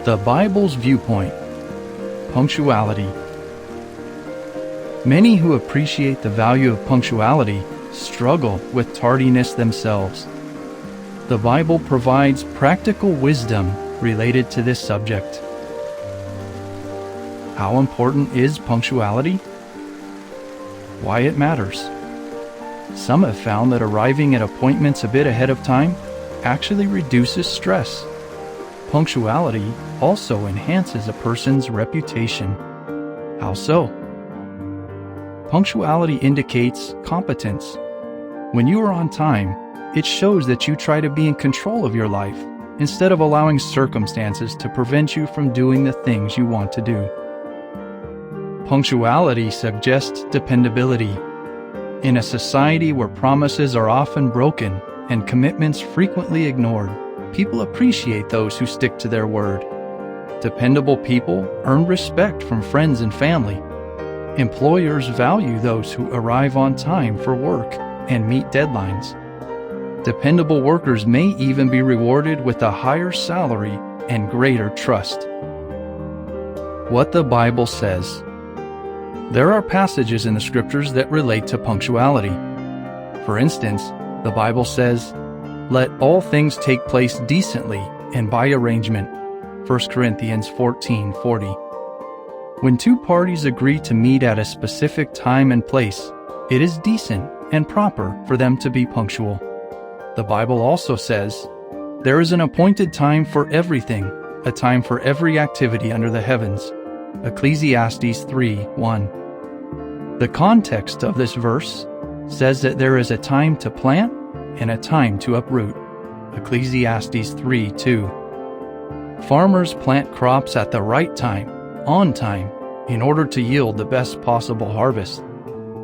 The Bible's Viewpoint. Punctuality. Many who appreciate the value of punctuality struggle with tardiness themselves. The Bible provides practical wisdom related to this subject. How important is punctuality? Why it matters. Some have found that arriving at appointments a bit ahead of time actually reduces stress. Punctuality also enhances a person's reputation. How so? Punctuality indicates competence. When you are on time, it shows that you try to be in control of your life instead of allowing circumstances to prevent you from doing the things you want to do. Punctuality suggests dependability. In a society where promises are often broken and commitments frequently ignored, people appreciate those who stick to their word. Dependable people earn respect from friends and family. Employers value those who arrive on time for work and meet deadlines. Dependable workers may even be rewarded with a higher salary and greater trust. What the Bible says. There are passages in the scriptures that relate to punctuality. For instance, the Bible says, "Let all things take place decently and by arrangement." 1 Corinthians 14:40. When two parties agree to meet at a specific time and place, it is decent and proper for them to be punctual. The Bible also says, "There is an appointed time for everything, a time for every activity under the heavens." Ecclesiastes 3:1. The context of this verse says that there is a time to plant and a time to uproot. Ecclesiastes 3:2. Farmers plant crops at the right time, on time, in order to yield the best possible harvest.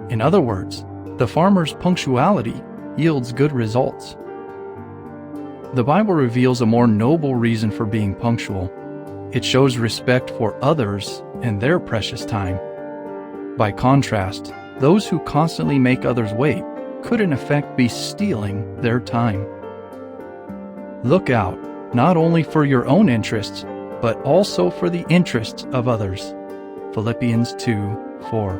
In other words, the farmer's punctuality yields good results. The Bible reveals a more noble reason for being punctual. It shows respect for others and their precious time. By contrast, those who constantly make others wait could in effect be stealing their time. Look out, not only for your own interests, but also for the interests of others. Philippians 2:4.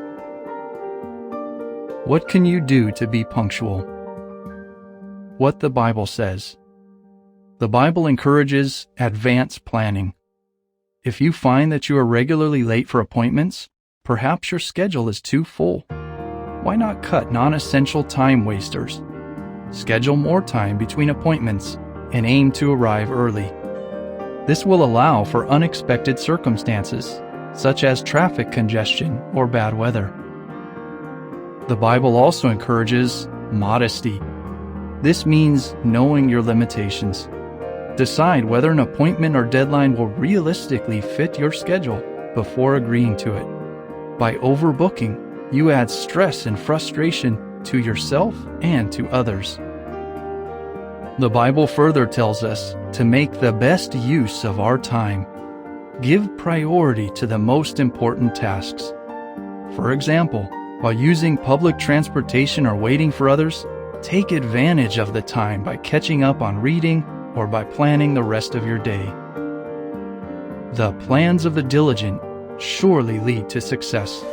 What can you do to be punctual? What the Bible says. The Bible encourages advanced planning. If you find that you are regularly late for appointments, perhaps your schedule is too full. Why not cut non-essential time wasters? Schedule more time between appointments and aim to arrive early. This will allow for unexpected circumstances, such as traffic congestion or bad weather. The Bible also encourages modesty. This means knowing your limitations. Decide whether an appointment or deadline will realistically fit your schedule before agreeing to it. By overbooking, you add stress and frustration to yourself and to others. The Bible further tells us to make the best use of our time. Give priority to the most important tasks. For example, while using public transportation or waiting for others, take advantage of the time by catching up on reading or by planning the rest of your day. The plans of the diligent surely lead to success.